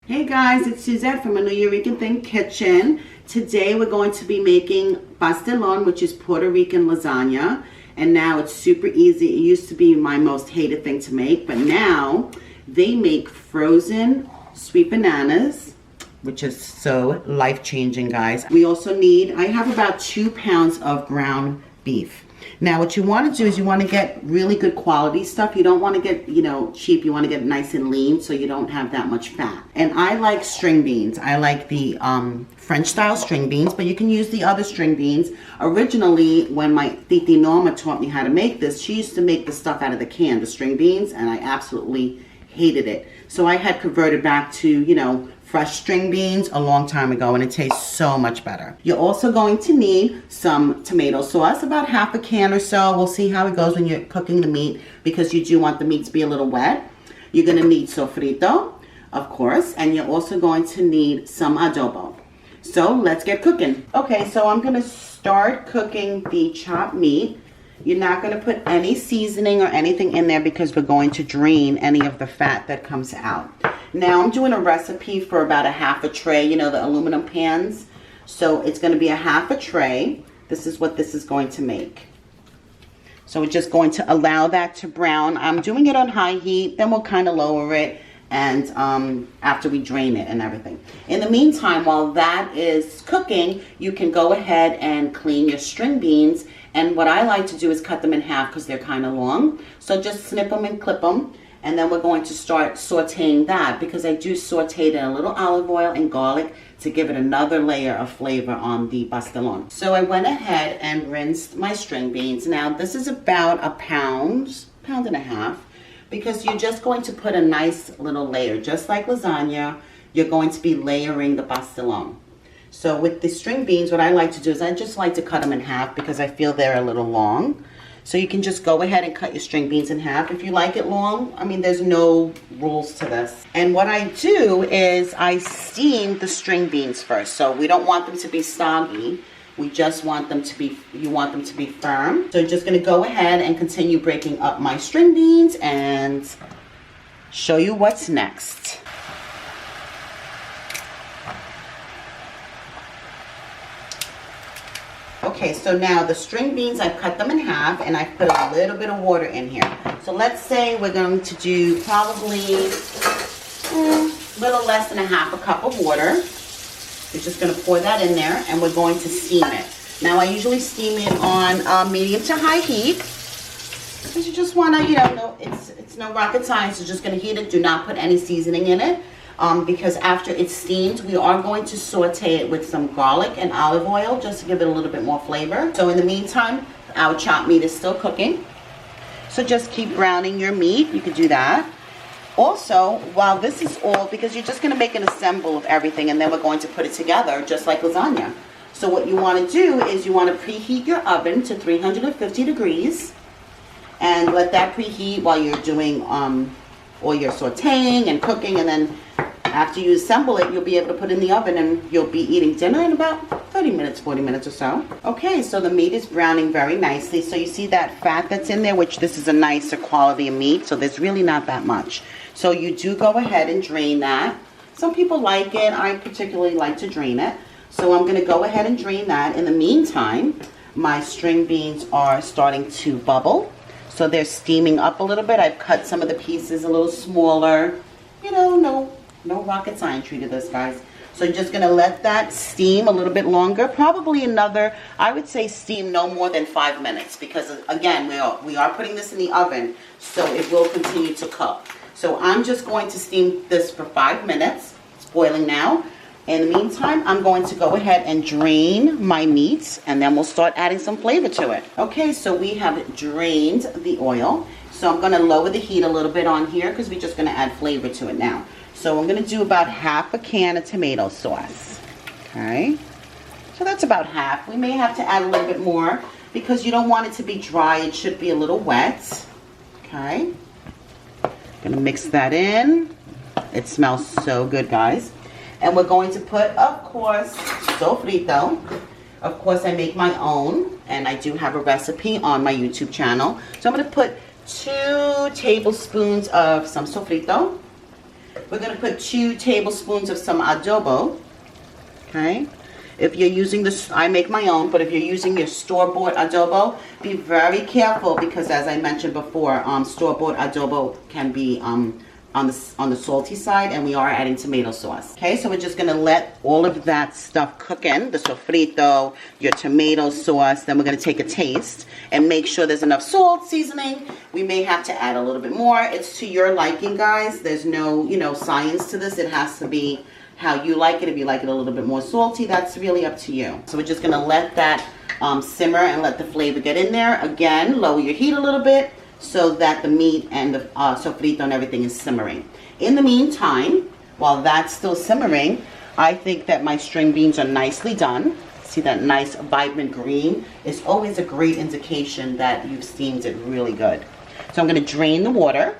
Hey guys, it's Suzette from Anewyoricanthing Kitchen. Today we're going to be making pastelon, which is Puerto Rican lasagna. And now it's super easy. It used to be my most hated thing to make, but now they make frozen sweet bananas, which is so life-changing, guys. We also need, I have about 2 pounds of ground beef. Now what you want to do is you want to get really good quality stuff. You don't want to get, cheap. You want to get nice and lean so you don't have that much fat. And I like string beans. I like the French style string beans, but you can use the other string beans. Originally, when my Titi Norma taught me how to make this, she used to make the stuff out of the can, the string beans, and I absolutely hated it. So I had converted back to, fresh string beans a long time ago, and it tastes so much better. You're also going to need some tomato sauce, about half a can or so. We'll see how it goes when you're cooking the meat, because you do want the meat to be a little wet. You're gonna need sofrito, of course, and you're also going to need some adobo. So let's get cooking. Okay, so I'm gonna start cooking the chopped meat. You're not going to put any seasoning or anything in there because we're going to drain any of the fat that comes out. Now I'm doing a recipe for about a half a tray, the aluminum pans. So it's going to be a half a tray. This is what this is going to make. So we're just going to allow that to brown. I'm doing it on high heat, then we'll kind of lower it and after we drain it and everything. In the meantime, while that is cooking, you can go ahead and clean your string beans. And what I like to do is cut them in half because they're kind of long. So just snip them and clip them. And then we're going to start sauteing that, because I do saute it in a little olive oil and garlic to give it another layer of flavor on the pastelon. So I went ahead and rinsed my string beans. Now this is about a pound and a half, because you're just going to put a nice little layer. Just like lasagna, you're going to be layering the pastelon. So with the string beans, what I like to do is I just like to cut them in half because I feel they're a little long. So you can just go ahead and cut your string beans in half if you like it long. I mean, there's no rules to this. And what I do is I steam the string beans first. So we don't want them to be soggy. We just want them to be, you want them to be firm. So just gonna go ahead and continue breaking up my string beans and show you what's next. Okay, so now the string beans, I've cut them in half and I've put a little bit of water in here. So let's say we're going to do probably a little less than a half a cup of water. We're just going to pour that in there and we're going to steam it. Now I usually steam it on medium to high heat, because you just want to, it's no rocket science. You're just going to heat it. Do not put any seasoning in it. Because after it's steamed, we are going to saute it with some garlic and olive oil just to give it a little bit more flavor. So in the meantime, our chopped meat is still cooking. So just keep browning your meat. You could do that. Also, while this is all, because you're just going to make an assemble of everything and then we're going to put it together just like lasagna. So what you want to do is you want to preheat your oven to 350 degrees and let that preheat while you're doing all your sauteing and cooking, and then after you assemble it, you'll be able to put it in the oven and you'll be eating dinner in about 30 minutes, 40 minutes or so. Okay, so the meat is browning very nicely. So you see that fat that's in there, which this is a nicer quality of meat, so there's really not that much. So you do go ahead and drain that. Some people like it. I particularly like to drain it. So I'm going to go ahead and drain that. In the meantime, my string beans are starting to bubble. So they're steaming up a little bit. I've cut some of the pieces a little smaller. No rocket science to this, guys. So you're just going to let that steam a little bit longer. Probably another, I would say steam no more than 5 minutes. Because again, we are putting this in the oven. So it will continue to cook. So I'm just going to steam this for 5 minutes. It's boiling now. In the meantime, I'm going to go ahead and drain my meat, and then we'll start adding some flavor to it. Okay, so we have drained the oil. So I'm going to lower the heat a little bit on here because we're just going to add flavor to it now. So I'm going to do about half a can of tomato sauce. Okay, so that's about half. We may have to add a little bit more because you don't want it to be dry. It should be a little wet. Okay, going to mix that in. It smells so good, guys. And we're going to put, of course, sofrito. Of course, I make my own, and I do have a recipe on my YouTube channel. So I'm going to put 2 tablespoons of some sofrito. We're going to put 2 tablespoons of some adobo. Okay. If you're using this, I make my own, but if you're using your store-bought adobo, be very careful because, as I mentioned before, store-bought adobo can be on the salty side, and we are adding tomato sauce. Okay, so we're just gonna let all of that stuff cook in, the sofrito, your tomato sauce. Then we're gonna take a taste and make sure there's enough salt, seasoning. We may have to add a little bit more. It's to your liking, guys. There's no, science to this. It has to be how you like it. If you like it a little bit more salty, that's really up to you. So we're just gonna let that simmer and let the flavor get in there. Again, lower your heat a little bit so that the meat and the sofrito and everything is simmering. In the meantime, while that's still simmering, I think that my string beans are nicely done. See that nice vibrant green? It's always a great indication that you've steamed it really good. So I'm gonna drain the water.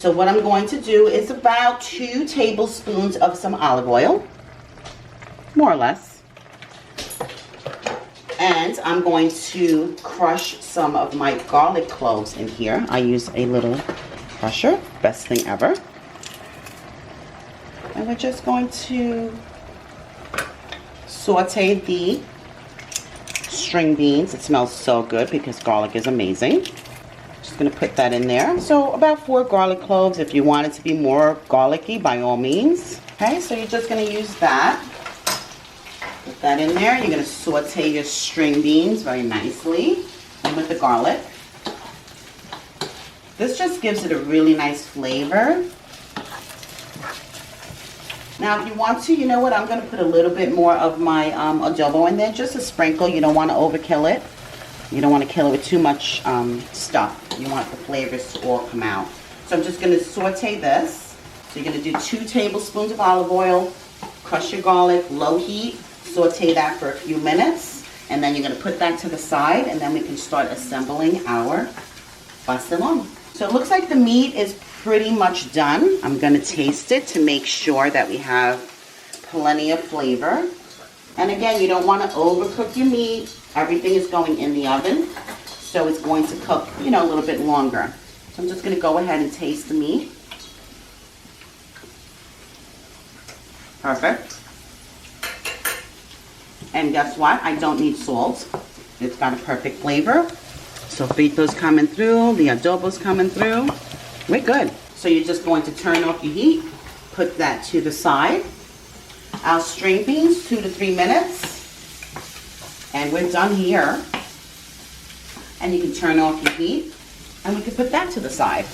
So what I'm going to do is about 2 tablespoons of some olive oil, more or less. And I'm going to crush some of my garlic cloves in here. I use a little crusher, best thing ever. And we're just going to saute the string beans. It smells so good because garlic is amazing. Just going to put that in there. So about 4 garlic cloves. If you want it to be more garlicky, by all means. Okay, so you're just going to use that. Put that in there. You're going to saute your string beans very nicely and with the garlic. This just gives it a really nice flavor. Now, if you want to, you know what? I'm going to put a little bit more of my adobo in there, just a sprinkle. You don't want to overkill it. You don't want to kill it with too much stuff. You want the flavors to all come out. So I'm just going to saute this. So you're going to do 2 tablespoons of olive oil, crush your garlic, low heat, saute that for a few minutes, and then you're going to put that to the side, and then we can start assembling our pastelon. So it looks like the meat is pretty much done. I'm going to taste it to make sure that we have plenty of flavor. And again, you don't want to overcook your meat. Everything is going in the oven, so it's going to cook, a little bit longer. So I'm just going to go ahead and taste the meat. Perfect. And guess what? I don't need salt. It's got a perfect flavor. Sofrito's coming through. The adobo's coming through. We're good. So you're just going to turn off your heat. Put that to the side. Our string beans, 2 to 3 minutes. And we're done here. And you can turn off your heat. And we can put that to the side.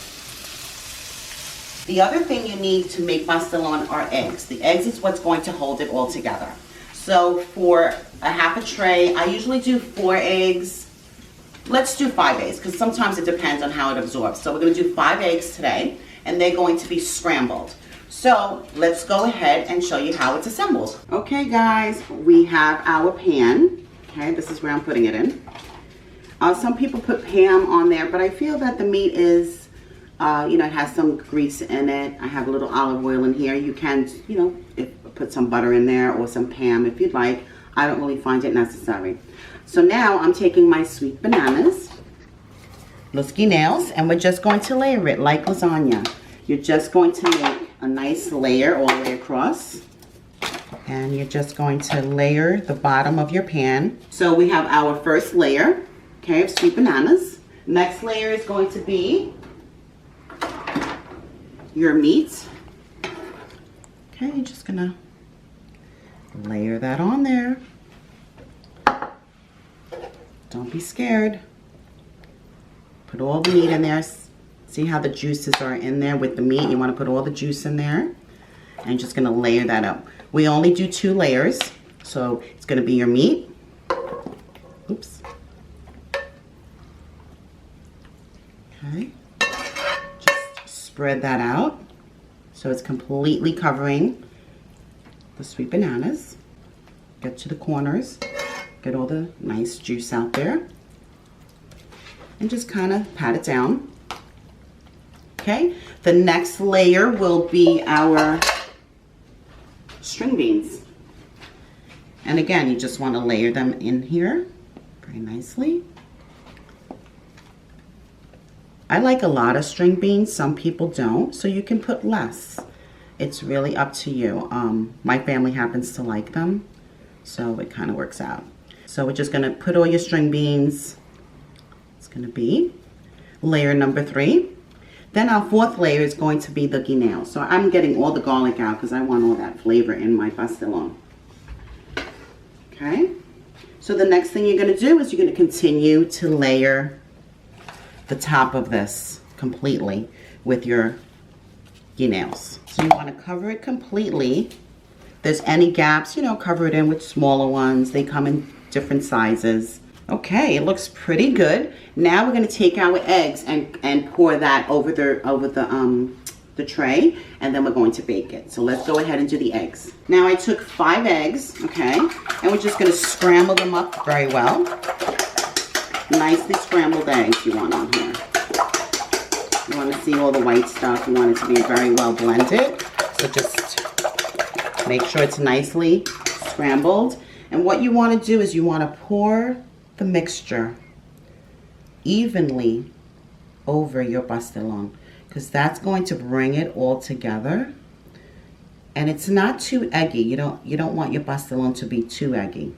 The other thing you need to make pastelon are eggs. The eggs is what's going to hold it all together. So for a half a tray, I usually do 4 eggs. Let's do 5 eggs because sometimes it depends on how it absorbs. So we're going to do 5 eggs today, and they're going to be scrambled. So let's go ahead and show you how it's assembled. Okay, guys, we have our pan. Okay, this is where I'm putting it in. Some people put Pam on there, but I feel that the meat is, it has some grease in it. I have a little olive oil in here. You can, put some butter in there or some Pam if you'd like. I don't really find it necessary. So now I'm taking my sweet bananas, los guineos, and we're just going to layer it like lasagna. You're just going to make a nice layer all the way across. And you're just going to layer the bottom of your pan. So we have our first layer, okay, of sweet bananas. Next layer is going to be your meat. Okay, you're just gonna layer that on there. Don't be scared. Put all the meat in there. See how the juices are in there with the meat? You want to put all the juice in there. And just going to layer that up. We only do 2 layers. So it's going to be your meat. Oops. Okay. Just spread that out. So it's completely covering the sweet bananas. Get to the corners. Get all the nice juice out there. And just kind of pat it down. Okay. The next layer will be our string beans. And again, you just want to layer them in here very nicely. I like a lot of string beans. Some people don't, so you can put less. It's really up to you. My family happens to like them, so it kind of works out. So we're just gonna put all your string beans. It's gonna be layer number 3. Then our 4th layer is going to be the guineo. So I'm getting all the garlic out because I want all that flavor in my pastelon. Okay, so the next thing you're gonna do is you're gonna continue to layer the top of this completely with your guineos. So you wanna cover it completely. If there's any gaps, you know, cover it in with smaller ones. They come in different sizes. Okay, it looks pretty good. Now we're gonna take our eggs and pour that over the tray, and then we're going to bake it. So let's go ahead and do the eggs. Now I took 5 eggs, okay, and we're just gonna scramble them up very well. Nicely scrambled eggs you want on here. You wanna see all the white stuff. You want it to be very well blended. So just make sure it's nicely scrambled. And what you wanna do is you wanna pour the mixture evenly over your pastelon, because that's going to bring it all together. And it's not too eggy. You don't want your pastelon to be too eggy,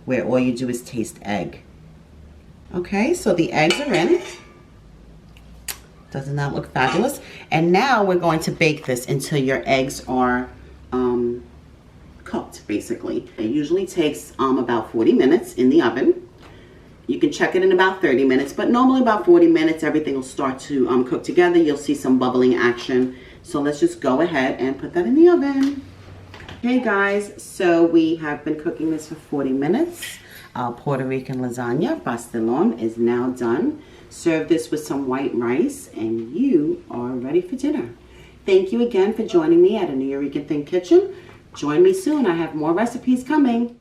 where all you do is taste egg. Okay, so the eggs are in. Doesn't that look fabulous? And now we're going to bake this until your eggs are cooked, basically. It usually takes about 40 minutes in the oven. You can check it in about 30 minutes, but normally about 40 minutes, everything will start to cook together. You'll see some bubbling action. So let's just go ahead and put that in the oven. Okay guys, so we have been cooking this for 40 minutes. Our Puerto Rican lasagna, pastelon, is now done. Serve this with some white rice and you are ready for dinner. Thank you again for joining me at Anewyoricanthing Kitchen. Join me soon. I have more recipes coming.